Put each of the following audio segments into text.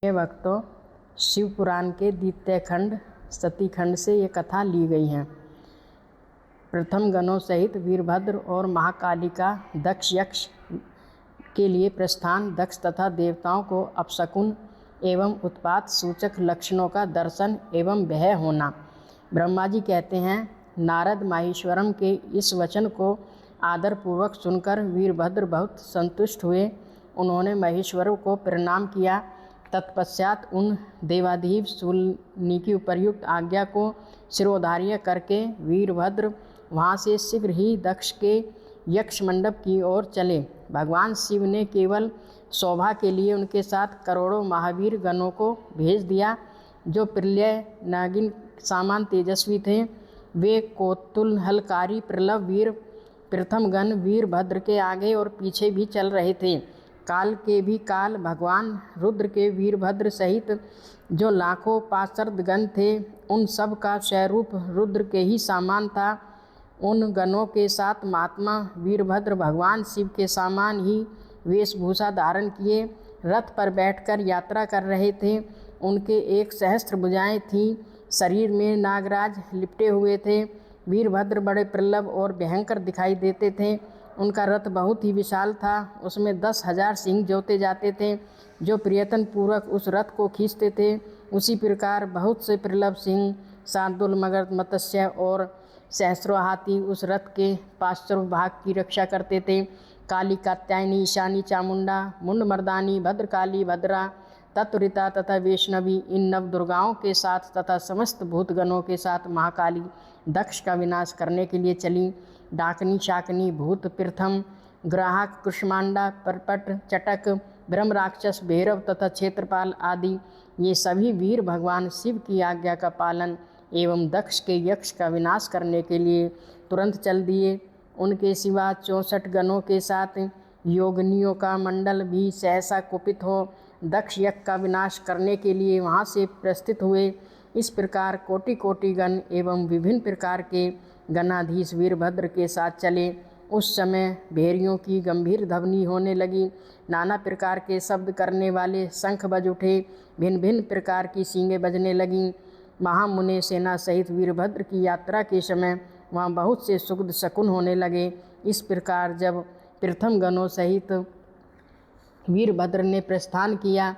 ये भक्तों, शिव पुराण के द्वितीय खंड सती खंड से ये कथा ली गई है। प्रथम गणों सहित वीरभद्र और महाकाली का दक्ष यक्ष के लिए प्रस्थान। दक्ष तथा देवताओं को अपशकुन एवं उत्पात सूचक लक्षणों का दर्शन एवं भय होना। ब्रह्मा जी कहते हैं, नारद माहेश्वरम के इस वचन को आदरपूर्वक सुनकर वीरभद्र बहुत संतुष्ट हुए। उन्होंने महेश्वर को प्रणाम किया। तत्पश्चात उन देवाधीव शूलनी की उपर्युक्त आज्ञा को शिरोधार्य करके वीरभद्र वहाँ से शीघ्र ही दक्ष के यक्ष मंडप की ओर चले। भगवान शिव ने केवल शोभा के लिए उनके साथ करोड़ों महावीर गणों को भेज दिया, जो प्रलय नागिन सामान तेजस्वी थे। वे कौतूहलकारी प्रलव वीर प्रथम गण वीरभद्र के आगे और पीछे भी चल रहे थे। काल के भी काल भगवान रुद्र के वीरभद्र सहित जो लाखों पार्षद गण थे, उन सब का स्वरूप रुद्र के ही समान था। उन गणों के साथ महात्मा वीरभद्र भगवान शिव के समान ही वेशभूषा धारण किए रथ पर बैठकर यात्रा कर रहे थे। उनके 1 सहस्त्र भुजाएं थीं, शरीर में नागराज लिपटे हुए थे। वीरभद्र बड़े प्रलभ और भयंकर दिखाई देते थे। उनका रथ बहुत ही विशाल था, उसमें 10,000 सिंह जोते जाते थे, जो प्रयत्न पूर्वक उस रथ को खींचते थे। उसी प्रकार बहुत से प्रलभ सिंह, शार्दूल, मगध, मत्स्य और सहस्रों हाथी उस रथ के पार्श्व भाग की रक्षा करते थे। काली, कात्यायनी, ईशानी, चामुंडा, मुंडमर्दानी, भद्रकाली, भद्रा, तत्वरिता तथा वैष्णवी, इन नव दुर्गाओं के साथ तथा समस्त भूतगणों के साथ महाकाली दक्ष का विनाश करने के लिए चली। डाकनी, शाकनी, भूत, प्रथम, ग्राहक, कुष्मांडा, परपट, चटक, ब्रह्म राक्षस, भैरव तथा क्षेत्रपाल आदि ये सभी वीर भगवान शिव की आज्ञा का पालन एवं दक्ष के यक्ष का विनाश करने के लिए तुरंत चल दिए। उनके सिवा 64 गणों के साथ योगिनियों का मंडल भी सहसा कुपित हो दक्ष यज्ञ का विनाश करने के लिए वहाँ से प्रस्थित हुए। इस प्रकार कोटि कोटि गण एवं विभिन्न प्रकार के गणाधीश वीरभद्र के साथ चले। उस समय भेरियों की गंभीर ध्वनि होने लगी, नाना प्रकार के शब्द करने वाले शंख बज उठे, भिन्न भिन्न प्रकार की सींगें बजने लगीं। महामुनि सेना सहित वीरभद्र की यात्रा के समय वहाँ बहुत से सुगध शकुन होने लगे। इस प्रकार जब प्रथम गणों सहित वीरभद्र ने प्रस्थान किया,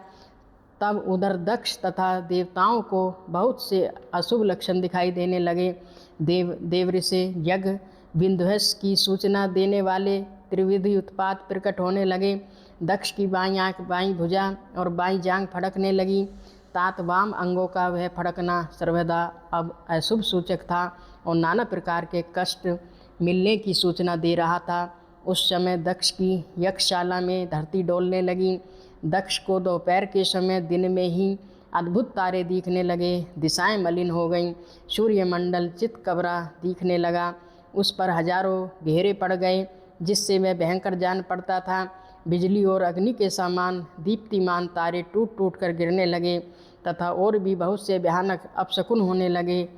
तब उधर दक्ष तथा देवताओं को बहुत से अशुभ लक्षण दिखाई देने लगे। देवऋषि यज्ञ विध्वंस की सूचना देने वाले त्रिविधि उत्पात प्रकट होने लगे। दक्ष की बाईं आंख, बाईं भुजा और बाईं जांघ फड़कने लगी। तात वाम अंगों का वह फड़कना सर्वदा अब अशुभ सूचक था और नाना प्रकार के कष्ट मिलने की सूचना दे रहा था। उस समय दक्ष की यक्षशाला में धरती डोलने लगी। दक्ष को दोपहर के समय दिन में ही अद्भुत तारे दिखने लगे, दिशाएं मलिन हो गईं, सूर्यमंडल चितकबरा दिखने लगा, उस पर हजारों घेरे पड़ गए, जिससे वह भयंकर जान पड़ता था। बिजली और अग्नि के समान दीप्तिमान तारे टूट टूट कर गिरने लगे तथा और भी बहुत से भयानक अपशकुन होने लगे।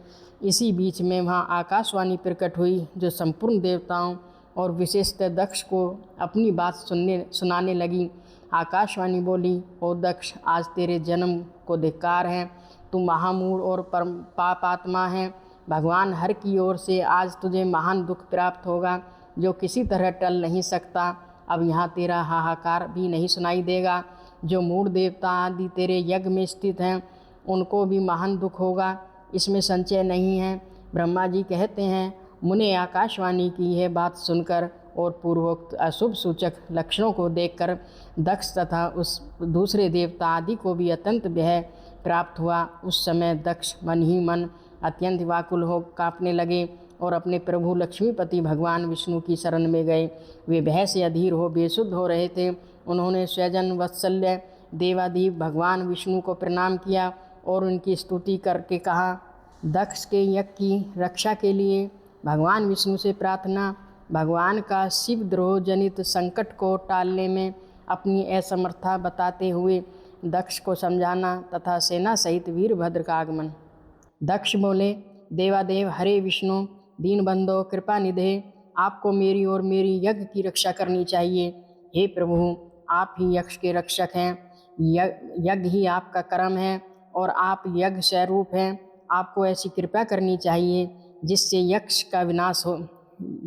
इसी बीच में वहाँ आकाशवाणी प्रकट हुई, जो संपूर्ण देवताओं और विशेषतः दक्ष को अपनी बात सुनाने लगी। आकाशवाणी बोली, ओ दक्ष, आज तेरे जन्म को धिक्कार है। तू महामूढ़ और परम पापात्मा है। भगवान हर की ओर से आज तुझे महान दुख प्राप्त होगा, जो किसी तरह टल नहीं सकता। अब यहाँ तेरा हाहाकार भी नहीं सुनाई देगा। जो मूढ़ देवता आदि तेरे यज्ञ में स्थित हैं, उनको भी महान दुख होगा, इसमें संशय नहीं है। ब्रह्मा जी कहते हैं, मुने आकाशवाणी की यह बात सुनकर और पूर्वोक्त अशुभ सूचक लक्षणों को देखकर दक्ष तथा उस दूसरे देवता आदि को भी अत्यंत भय प्राप्त हुआ। उस समय दक्ष मन ही मन अत्यंत व्याकुल हो कांपने लगे और अपने प्रभु लक्ष्मीपति भगवान विष्णु की शरण में गए। वे भय से अधीर हो बेसुध हो रहे थे। उन्होंने स्वजन वत्सल्य देवाधीव भगवान विष्णु को प्रणाम किया और उनकी स्तुति करके कहा, दक्ष के यज्ञ की रक्षा के लिए भगवान विष्णु से प्रार्थना। भगवान का शिवद्रोह जनित संकट को टालने में अपनी असमर्थता बताते हुए दक्ष को समझाना तथा सेना सहित वीरभद्र का आगमन। दक्ष बोले, देवादेव हरे विष्णु, दीनबंधो कृपा निधे, आपको मेरी और मेरी यज्ञ की रक्षा करनी चाहिए। हे प्रभु, आप ही यक्ष के रक्षक हैं। यज्ञ ही आपका कर्म है और आप यज्ञ स्वरूप हैं। आपको ऐसी कृपा करनी चाहिए जिससे यक्ष का विनाश हो,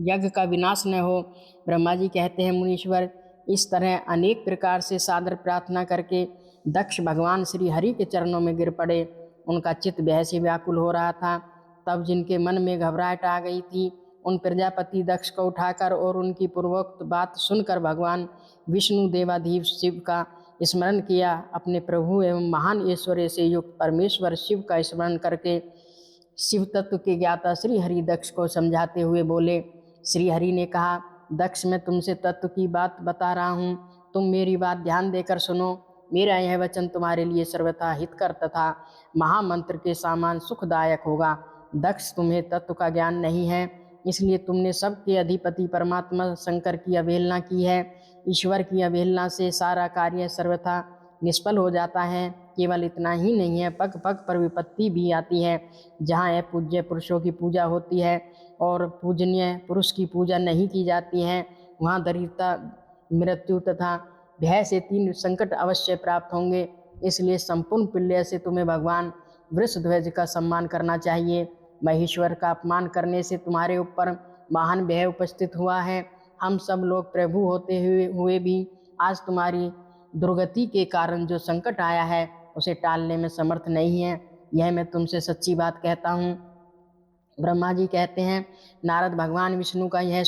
यज्ञ का विनाश न हो। ब्रह्मा जी कहते हैं, मुनीश्वर इस तरह अनेक प्रकार से सादर प्रार्थना करके दक्ष भगवान श्री हरि के चरणों में गिर पड़े। उनका चित्त भय से व्याकुल हो रहा था। तब जिनके मन में घबराहट आ गई थी, उन प्रजापति दक्ष को उठाकर और उनकी पूर्वोक्त बात सुनकर भगवान विष्णु देवाधीश शिव का स्मरण किया। अपने प्रभु एवं महान ऐश्वर्य से युक्त परमेश्वर शिव का स्मरण करके शिव तत्व के ज्ञाता श्री हरि दक्ष को समझाते हुए बोले। श्री हरि ने कहा, दक्ष मैं तुमसे तत्व की बात बता रहा हूँ, तुम मेरी बात ध्यान देकर सुनो। मेरा यह वचन तुम्हारे लिए सर्वथा हितकर तथा महामंत्र के समान सुखदायक होगा। दक्ष, तुम्हें तत्व का ज्ञान नहीं है, इसलिए तुमने सबके अधिपति परमात्मा शंकर की अवहेलना की है। ईश्वर की अवहेलना से सारा कार्य सर्वथा निष्फल हो जाता है। केवल इतना ही नहीं है, पग पग पर विपत्ति भी आती है। जहाँ अपूज्य पुरुषों की पूजा होती है और पूजनीय पुरुष की पूजा नहीं की जाती है, वहाँ दरिद्रता, मृत्यु तथा भय से 3 संकट अवश्य प्राप्त होंगे। इसलिए संपूर्ण पिल्य से तुम्हें भगवान वृषध्वज का सम्मान करना चाहिए। महेश्वर का अपमान करने से तुम्हारे ऊपर महान भय उपस्थित हुआ है। हम सब लोग प्रभु होते हुए भी आज तुम्हारी दुर्गति के कारण जो संकट आया है उसे टालने में समर्थ नहीं है। यह मैं तुमसे सच्ची बात कहता हूँ। ब्रह्मा जी कहते हैं, नारद भगवान विष्णु का यह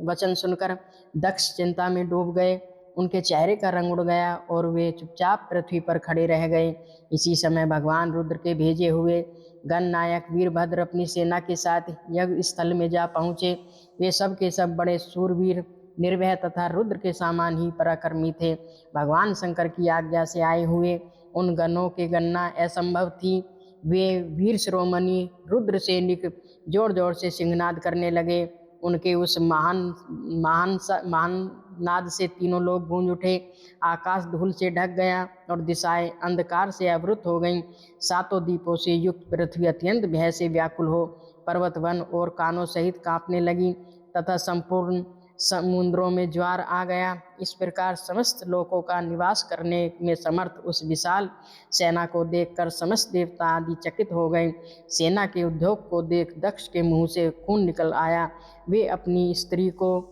वचन सुनकर दक्ष चिंता में डूब गए। उनके चेहरे का रंग उड़ गया और वे चुपचाप पृथ्वी पर खड़े रह गए। इसी समय भगवान रुद्र के भेजे हुए गणनायक वीरभद्र अपनी सेना के साथ यज्ञ स्थल में जा पहुँचे। वे सब के सब बड़े शूरवीर, निर्भय तथा रुद्र के समान ही पराक्रमी थे। भगवान शंकर की आज्ञा से आए हुए उन गणों के गणना असंभव थी। वे वीर शिरोमणि रुद्र सैनिक जोर जोर से सिंहनाद करने लगे। उनके उस महान नाद से तीनों लोग गूंज उठे। आकाश धूल से ढक गया और दिशाएं अंधकार से आवृत हो गईं। 7 दीपों से युक्त पृथ्वी अत्यंत भय से व्याकुल हो पर्वत, वन और कानों सहित कांपने लगी तथा संपूर्ण समुद्रों में ज्वार आ गया। इस प्रकार समस्त लोकों का निवास करने में समर्थ उस विशाल सेना को देखकर समस्त देवता आदि चकित हो गए। सेना के उद्योग को देख दक्ष के मुंह से खून निकल आया। वे अपनी स्त्री को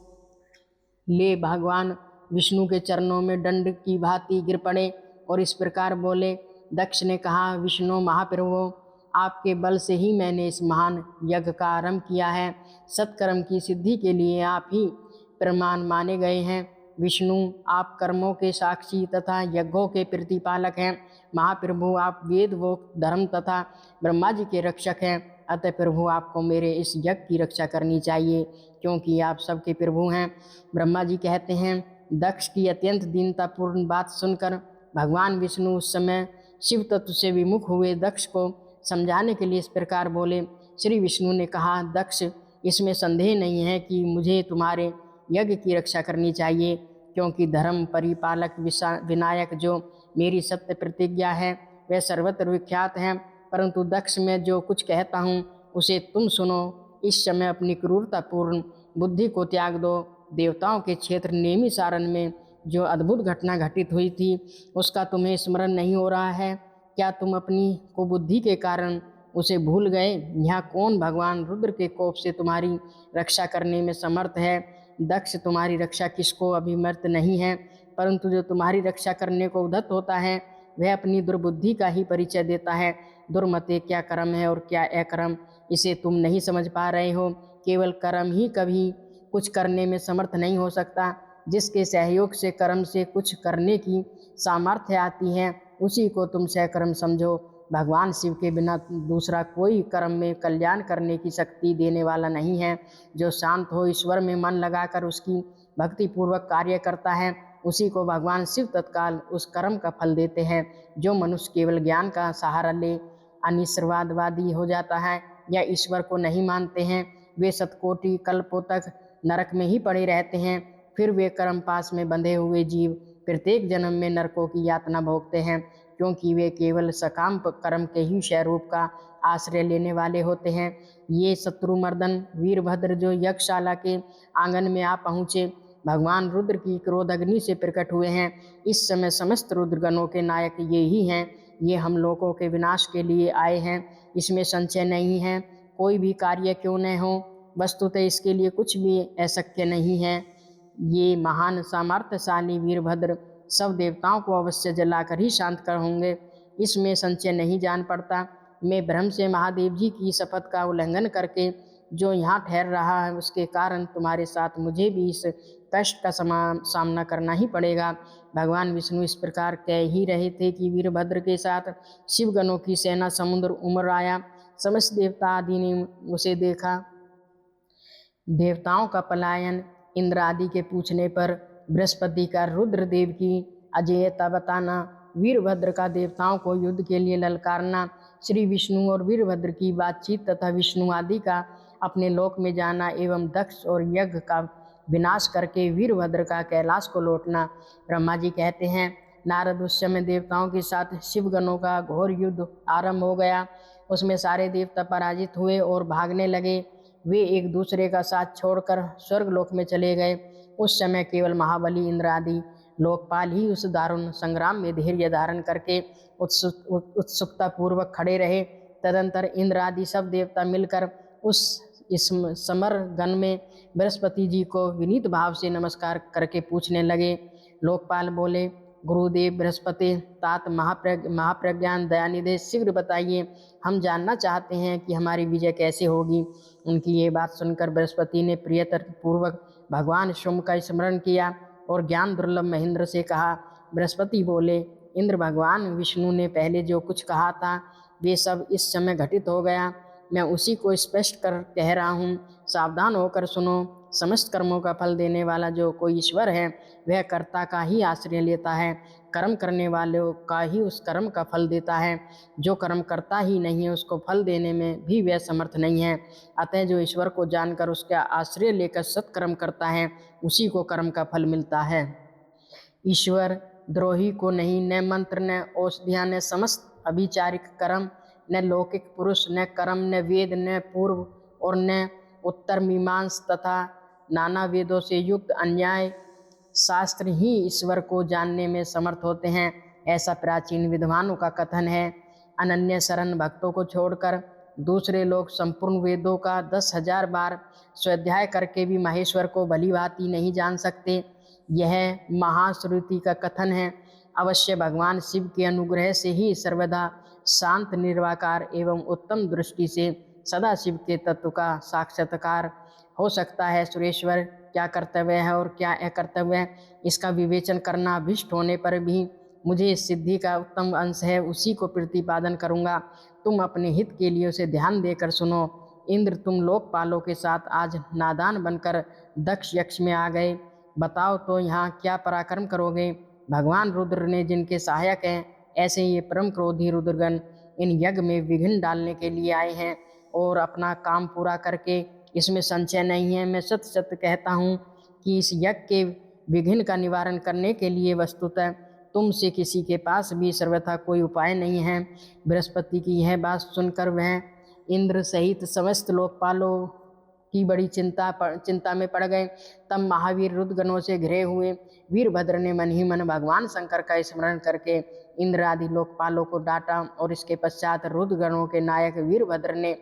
ले भगवान विष्णु के चरणों में दंड की भांति गिर पड़े और इस प्रकार बोले। दक्ष ने कहा, विष्णु महाप्रभु, आपके बल से ही मैंने इस महान यज्ञ का आरंभ किया है। सत्कर्म की सिद्धि के लिए आप ही प्रमाण माने गए हैं। विष्णु, आप कर्मों के साक्षी तथा यज्ञों के प्रतिपालक हैं। महाप्रभु, आप वेद वोक्त धर्म तथा ब्रह्मा जी के रक्षक हैं। अतः प्रभु, आपको मेरे इस यज्ञ की रक्षा करनी चाहिए, क्योंकि आप सबके प्रभु हैं। ब्रह्मा जी कहते हैं, दक्ष की अत्यंत दीनतापूर्ण बात सुनकर भगवान विष्णु उस समय शिव तत्व से विमुख हुए दक्ष को समझाने के लिए इस प्रकार बोले। श्री विष्णु ने कहा, दक्ष, इसमें संदेह नहीं है कि मुझे तुम्हारे यज्ञ की रक्षा करनी चाहिए, क्योंकि धर्म परिपालक विनायक जो मेरी सत्य प्रतिज्ञा है वह सर्वत्र विख्यात है। परंतु दक्ष, मैं जो कुछ कहता हूँ उसे तुम सुनो। इस समय अपनी क्रूरतापूर्ण बुद्धि को त्याग दो। देवताओं के क्षेत्र नेमि सारण में जो अद्भुत घटना घटित हुई थी उसका तुम्हें स्मरण नहीं हो रहा है क्या? तुम अपनी कुबुद्धि के कारण उसे भूल गए। यहाँ कौन भगवान रुद्र के कोप से तुम्हारी रक्षा करने में समर्थ है? दक्ष, तुम्हारी रक्षा किसको अभिमर्त नहीं है, परंतु जो तुम्हारी रक्षा करने को उद्यत होता है वह अपनी दुर्बुद्धि का ही परिचय देता है। दुर्मते, क्या कर्म है और क्या अकर्म, इसे तुम नहीं समझ पा रहे हो। केवल कर्म ही कभी कुछ करने में समर्थ नहीं हो सकता। जिसके सहयोग से कर्म से कुछ करने की सामर्थ्य आती है उसी को तुम सहकर्म समझो। भगवान शिव के बिना दूसरा कोई कर्म में कल्याण करने की शक्ति देने वाला नहीं है। जो शांत हो ईश्वर में मन लगाकर उसकी भक्तिपूर्वक कार्य करता है उसी को भगवान शिव तत्काल उस कर्म का फल देते हैं। जो मनुष्य केवल ज्ञान का सहारा ले अनिश्वरवादी हो जाता है या ईश्वर को नहीं मानते हैं, वे शतकोटि कल्पों तक नरक में ही पड़े रहते हैं। फिर वे कर्म पास में बंधे हुए जीव प्रत्येक जन्म में नरकों की यातना भोगते हैं, क्योंकि वे केवल सकाम कर्म के ही स्वरूप का आश्रय लेने वाले होते हैं। ये शत्रुमर्दन वीरभद्र जो यज्ञशाला के आंगन में आ पहुँचे, भगवान रुद्र की क्रोधाग्नि से प्रकट हुए हैं। इस समय समस्त रुद्रगणों के नायक ये ही हैं। ये हम लोगों के विनाश के लिए आए हैं, इसमें संशय नहीं है। कोई भी कार्य क्यों न हो, वस्तुतः इसके लिए कुछ भी अशक्य नहीं है। ये महान सामर्थ्यशाली वीरभद्र सब देवताओं को अवश्य जलाकर ही शांत कर होंगे, इसमें संशय नहीं जान पड़ता। मैं भ्रम से महादेव जी की शपथ का उल्लंघन करके जो यहाँ ठहर रहा है, उसके कारण तुम्हारे साथ मुझे भी इस कष्ट का सामना करना ही पड़ेगा। भगवान विष्णु इस प्रकार कह ही रहे थे कि वीरभद्र के साथ शिवगणों की सेना समुद्र उमड़ आया। समस्त देवता आदि ने उसे देखा। देवताओं का पलायन, इंद्र आदि के पूछने पर बृहस्पति का रुद्रदेव की अजेयता बताना, वीरभद्र का देवताओं को युद्ध के लिए ललकारना, श्री विष्णु और वीरभद्र की बातचीत तथा विष्णु आदि का अपने लोक में जाना एवं दक्ष और यज्ञ का विनाश करके वीरभद्र का कैलाश को लौटना। ब्रह्मा जी कहते हैं, नारद उस समय देवताओं के साथ शिवगणों का घोर युद्ध आरंभ हो गया। उसमें सारे देवता पराजित हुए और भागने लगे। वे एक दूसरे का साथ छोड़कर स्वर्गलोक में चले गए। उस समय केवल महाबली इंद्र आदि लोकपाल ही उस दारुण संग्राम में धैर्य धारण करके उत्सुकता पूर्वक खड़े रहे। तदंतर इंद्र आदि सब देवता मिलकर इस समर गण में बृहस्पति जी को विनीत भाव से नमस्कार करके पूछने लगे। लोकपाल बोले, गुरुदेव बृहस्पति तात महाप्रज्ञान दयानिधे, शीघ्र बताइए, हम जानना चाहते हैं कि हमारी विजय कैसे होगी। उनकी ये बात सुनकर बृहस्पति ने प्रियतर पूर्वक भगवान सोम का स्मरण किया और ज्ञान दुर्लभ महेंद्र से कहा। बृहस्पति बोले, इंद्र, भगवान विष्णु ने पहले जो कुछ कहा था वे सब इस समय घटित हो गया। मैं उसी को स्पष्ट कर कह रहा हूँ, सावधान होकर सुनो। समस्त कर्मों का फल देने वाला जो कोई ईश्वर है, वह कर्ता का ही आश्रय लेता है। कर्म करने वालों का ही उस कर्म का फल देता है। जो कर्म करता ही नहीं है, उसको फल देने में भी वह समर्थ नहीं है। अतः जो ईश्वर को जानकर उसका आश्रय लेकर सत्कर्म करता है, उसी को कर्म का फल मिलता है। ईश्वर द्रोही को नहीं, न मंत्र, न औषधियाँ, न समस्त अभिचारिक कर्म, न लौकिक पुरुष, न कर्म, न वेद, न पूर्व और न उत्तर मीमांस तथा नाना वेदों से युक्त अन्याय शास्त्र ही ईश्वर को जानने में समर्थ होते हैं, ऐसा प्राचीन विद्वानों का कथन है। अनन्य शरण भक्तों को छोड़कर दूसरे लोग संपूर्ण वेदों का 10,000 बार स्वाध्याय करके भी महेश्वर को भली भांति नहीं जान सकते। यह महाश्रुति का कथन है। अवश्य भगवान शिव के अनुग्रह से ही सर्वदा शांत, निर्वाकार एवं उत्तम दृष्टि से सदा शिव के तत्व का साक्षात्कार हो सकता है। सुरेश्वर, क्या कर्तव्य है और क्या अकर्तव्य है, इसका विवेचन करना अभिष्ट होने पर भी मुझे इस सिद्धि का उत्तम अंश है, उसी को प्रतिपादन करूँगा। तुम अपने हित के लिए उसे ध्यान देकर सुनो। इंद्र, तुम लोकपालों के साथ आज नादान बनकर दक्ष यक्ष में आ गए। बताओ तो यहाँ क्या पराक्रम करोगे। भगवान रुद्र ने जिनके सहायक हैं, ऐसे ये परम क्रोधी रुद्रगण इन यज्ञ में विघ्न डालने के लिए आए हैं और अपना काम पूरा करके, इसमें संशय नहीं है। मैं सत्य सत्य कहता हूँ कि इस यज्ञ के विघ्न का निवारण करने के लिए वस्तुतः तुमसे किसी के पास भी सर्वथा कोई उपाय नहीं है। बृहस्पति की यह बात सुनकर वह इंद्र सहित समस्त लोकपालों की बड़ी चिंता में पड़ गए। तब महावीर रुद्रगणों से घिरे हुए वीरभद्र ने मन ही मन भगवान शंकर का स्मरण करके इंद्र आदि लोकपालों को डांटा और इसके पश्चात रुद्रगणों के नायक वीरभद्र ने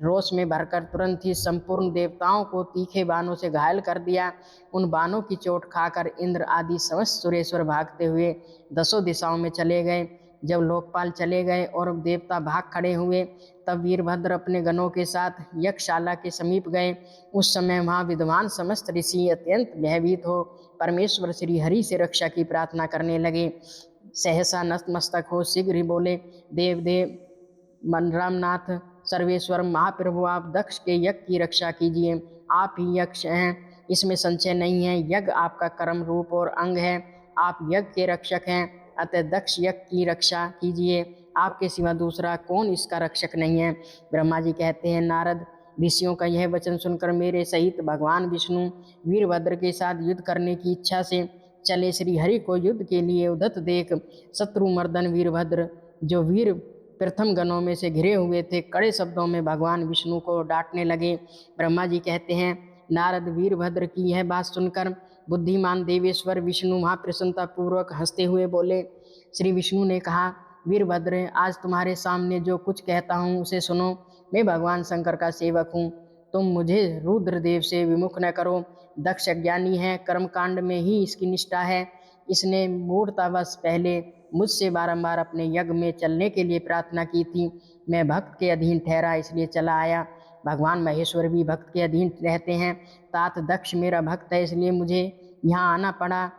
रोष में भरकर तुरंत ही संपूर्ण देवताओं को तीखे बाणों से घायल कर दिया। उन बाणों की चोट खाकर इंद्र आदि समस्त सुरेश्वर भागते हुए 10 दिशाओं में चले गए। जब लोकपाल चले गए और देवता भाग खड़े हुए, तब वीरभद्र अपने गणों के साथ यज्ञशाला के समीप गए। उस समय वहाँ विद्वान समस्त ऋषि अत्यंत भयभीत हो परमेश्वर श्री हरि से रक्षा की प्रार्थना करने लगे। सहसा नतमस्तक हो शीघ्र ही बोले, देव मनरामनाथ सर्वेश्वर महाप्रभु, आप दक्ष के यज्ञ की रक्षा कीजिए। आप ही यक्ष हैं, इसमें संशय नहीं है। यज्ञ आपका कर्म रूप और अंग है। आप यज्ञ के रक्षक हैं, अतः दक्ष यज्ञ की रक्षा कीजिए। आपके सिवा दूसरा कौन इसका रक्षक नहीं है। ब्रह्मा जी कहते हैं, नारद, ऋषियों का यह वचन सुनकर मेरे सहित भगवान विष्णु वीरभद्र के साथ युद्ध करने की इच्छा से चले। श्री हरि को युद्ध के लिए उद्यत देख शत्रुमर्दन वीरभद्र, जो वीर प्रथम गणों में से घिरे हुए थे, कड़े शब्दों में भगवान विष्णु को डांटने लगे। ब्रह्मा जी कहते हैं, नारद, वीरभद्र की यह बात सुनकर बुद्धिमान देवेश्वर विष्णु वहाँ प्रसन्नतापूर्वक हंसते हुए बोले। श्री विष्णु ने कहा, वीरभद्र, आज तुम्हारे सामने जो कुछ कहता हूँ उसे सुनो। मैं भगवान शंकर का सेवक हूँ, तुम मुझे रुद्रदेव से विमुख न करो। दक्ष अज्ञानी है, कर्मकांड में ही इसकी निष्ठा है। इसने मूर्तावश पहले मुझसे बारंबार अपने यज्ञ में चलने के लिए प्रार्थना की थी। मैं भक्त के अधीन ठहरा, इसलिए चला आया। भगवान महेश्वर भी भक्त के अधीन रहते हैं। तात दक्ष मेरा भक्त है, इसलिए मुझे यहाँ आना पड़ा।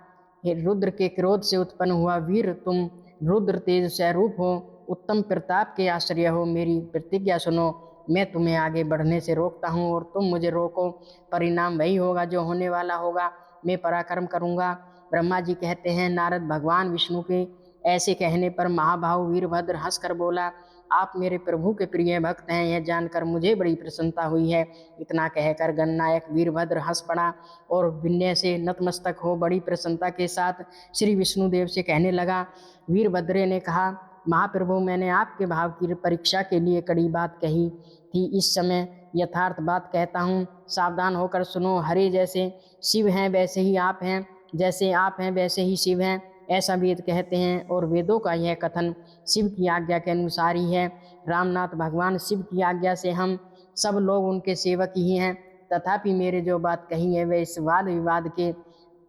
हे रुद्र के क्रोध से उत्पन्न हुआ वीर, तुम रुद्र तेज स्वरूप हो, उत्तम प्रताप के आश्रय हो। मेरी प्रतिज्ञा सुनो, मैं तुम्हें आगे बढ़ने से रोकता हूँ और तुम मुझे रोको। परिणाम वही होगा जो होने वाला होगा। मैं पराक्रम करूँगा। ब्रह्मा जी कहते हैं, नारद भगवान विष्णु के ऐसे कहने पर महाभाव वीरभद्र हंसकर बोला, आप मेरे प्रभु के प्रिय भक्त हैं, यह जानकर मुझे बड़ी प्रसन्नता हुई है। इतना कहकर गणनायक वीरभद्र हंस पड़ा और विनय से नतमस्तक हो बड़ी प्रसन्नता के साथ श्री विष्णुदेव से कहने लगा। वीरभद्र ने कहा, महाप्रभु, मैंने आपके भाव की परीक्षा के लिए कड़ी बात कही थी, इस समय यथार्थ बात कहता हूँ, सावधान होकर सुनो। हरे जैसे शिव हैं वैसे ही आप हैं, जैसे आप हैं वैसे ही शिव हैं, ऐसा वेद कहते हैं और वेदों का यह कथन शिव की आज्ञा के अनुसार ही है। रामनाथ भगवान शिव की आज्ञा से हम सब लोग उनके सेवक ही हैं। तथापि मेरे जो बात कही है वह इस वाद विवाद के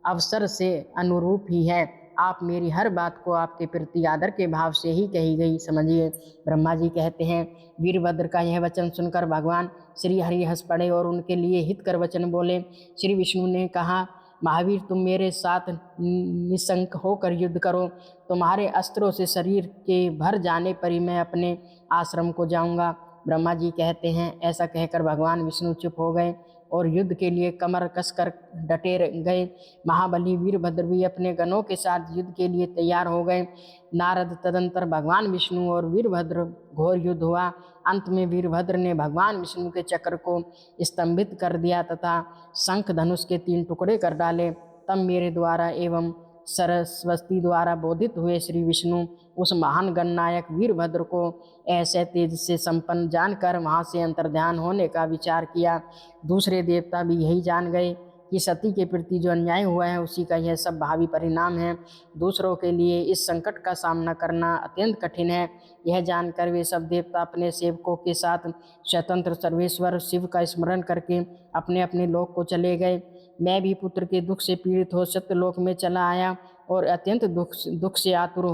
अवसर से अनुरूप ही है। आप मेरी हर बात को आपके प्रति आदर के भाव से ही कही गई समझिए। ब्रह्मा जी कहते हैं, वीरभद्र का यह वचन सुनकर भगवान श्री हरि हंस पड़े और उनके लिए हितकर वचन बोले। श्री विष्णु ने कहा, महावीर, तुम मेरे साथ निशंक होकर युद्ध करो। तुम्हारे अस्त्रों से शरीर के भर जाने पर ही मैं अपने आश्रम को जाऊंगा। ब्रह्मा जी कहते हैं, ऐसा कहकर भगवान विष्णु चुप हो गए और युद्ध के लिए कमर कसकर डटे गए। महाबली वीरभद्र भी अपने गणों के साथ युद्ध के लिए तैयार हो गए। नारद तदंतर भगवान विष्णु और वीरभद्र घोर युद्ध हुआ। अंत में वीरभद्र ने भगवान विष्णु के चक्र को स्तंभित कर दिया तथा शंख धनुष के 3 टुकड़े कर डाले। तब मेरे द्वारा एवं सरस्वती द्वारा बोधित हुए श्री विष्णु उस महान गणनायक वीरभद्र को ऐसे तेज से संपन्न जानकर वहाँ से अंतर्ध्यान होने का विचार किया। दूसरे देवता भी यही जान गए कि सती के प्रति जो अन्याय हुआ है उसी का यह सब भावी परिणाम है। दूसरों के लिए इस संकट का सामना करना अत्यंत कठिन है। यह जानकर वे सब देवता अपने सेवकों के साथ स्वतंत्र सर्वेश्वर शिव का स्मरण करके अपने अपने लोक को चले गए। मैं भी पुत्र के दुख से पीड़ित हो सत्यलोक में चला आया और अत्यंत दुख से आतुर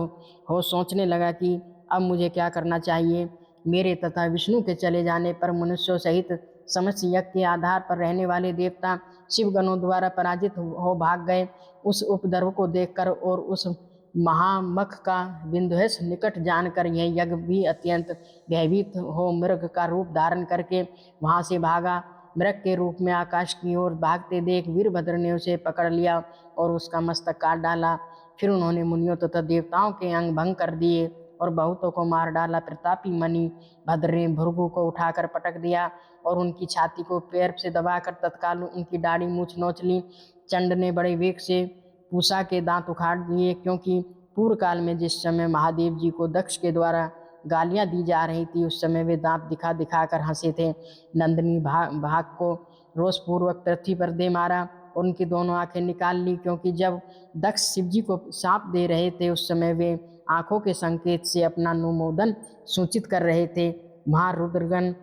हो सोचने लगा कि अब मुझे क्या करना चाहिए। मेरे तथा विष्णु के चले जाने पर मनुष्यों सहित समस्त यज्ञ के आधार पर रहने वाले देवता शिवगणों द्वारा पराजित हो भाग गए। उस उपद्रव को देखकर और उस महामख का विंध्वस निकट जानकर यह यज्ञ भी अत्यंत भयभीत हो मृग का रूप धारण करके वहाँ से भागा। मृग के रूप में आकाश की ओर भागते देख वीरभद्र ने उसे पकड़ लिया और उसका मस्तक काट डाला। फिर उन्होंने मुनियों तथा देवताओं के अंग भंग कर दिए और बहुतों को मार डाला। प्रतापी मणि भद्र ने भृगु को उठाकर पटक दिया और उनकी छाती को पैर से दबाकर तत्काल उनकी दाढ़ी मूछ नोच ली। चंड ने बड़े वेग से पूषा के दांत उखाड़ दिए, क्योंकि पूर्व काल में जिस समय महादेव जी को दक्ष के द्वारा गालियां दी जा रही थी उस समय वे दांत दिखा दिखाकर हंसे थे। नंदिनी भाग को रोषपूर्वक पृथ्वी पर दे मारा और उनकी दोनों आंखें निकाल ली, क्योंकि जब दक्ष शिवजी को शाप दे रहे थे उस समय वे आंखों के संकेत से अपना अनुमोदन सूचित कर रहे थे। वहाँ रुद्रगण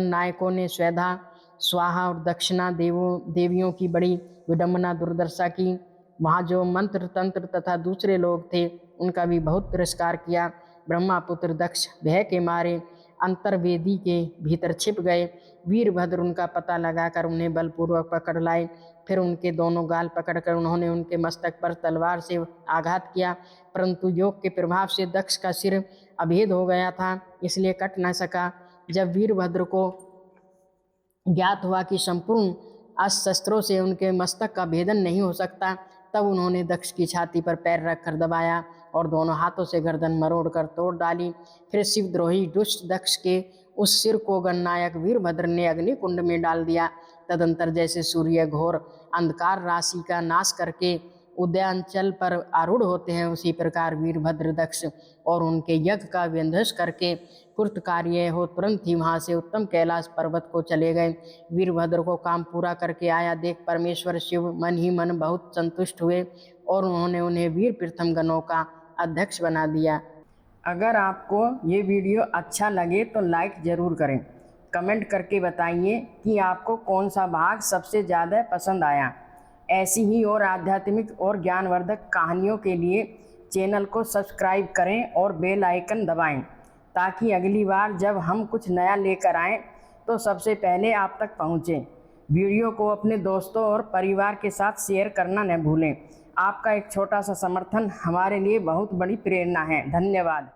नायकों ने स्वधा स्वाहा और दक्षिणा देवियों की बड़ी विडंबना दुर्दशा की। वहाँ जो मंत्र तंत्र तथा दूसरे लोग थे उनका भी बहुत तिरस्कार किया। ब्रह्मापुत्र दक्ष भय के मारे अंतर्वेदी के भीतर छिप गए। वीरभद्र उनका पता लगाकर उन्हें बलपूर्वक पकड़ लाए। फिर उनके दोनों गाल पकड़कर उन्होंने उनके मस्तक पर तलवार से आघात किया, परंतु योग के प्रभाव से दक्ष का सिर अभेद हो गया था, इसलिए कट न सका। जब वीरभद्र को ज्ञात हुआ कि संपूर्ण अस्त्रों से उनके मस्तक का भेदन नहीं हो सकता, तब उन्होंने दक्ष की छाती पर पैर रखकर दबाया और दोनों हाथों से गर्दन मरोड़कर तोड़ डाली। फिर शिवद्रोही दुष्ट दक्ष के उस सिर को गणनायक वीरभद्र ने अग्निकुंड में डाल दिया। तदंतर जैसे सूर्य घोर अंधकार राशि का नाश करके उदयांचल पर आरूढ़ होते हैं, उसी प्रकार वीरभद्र दक्ष और उनके यज्ञ का विध्वंस करके कृत कार्य हो तुरंत ही वहाँ से उत्तम कैलाश पर्वत को चले गए। वीरभद्र को काम पूरा करके आया देख परमेश्वर शिव मन ही मन बहुत संतुष्ट हुए और उन्होंने उन्हें वीर प्रथम गणों का अध्यक्ष बना दिया। अगर आपको ये वीडियो अच्छा लगे तो लाइक ज़रूर करें। कमेंट करके बताइए कि आपको कौन सा भाग सबसे ज़्यादा पसंद आया। ऐसी ही और आध्यात्मिक और ज्ञानवर्धक कहानियों के लिए चैनल को सब्सक्राइब करें और बेल आइकन दबाएं, ताकि अगली बार जब हम कुछ नया लेकर आएँ तो सबसे पहले आप तक पहुँचे। वीडियो को अपने दोस्तों और परिवार के साथ शेयर करना न भूलें। आपका एक छोटा सा समर्थन हमारे लिए बहुत बड़ी प्रेरणा है। धन्यवाद।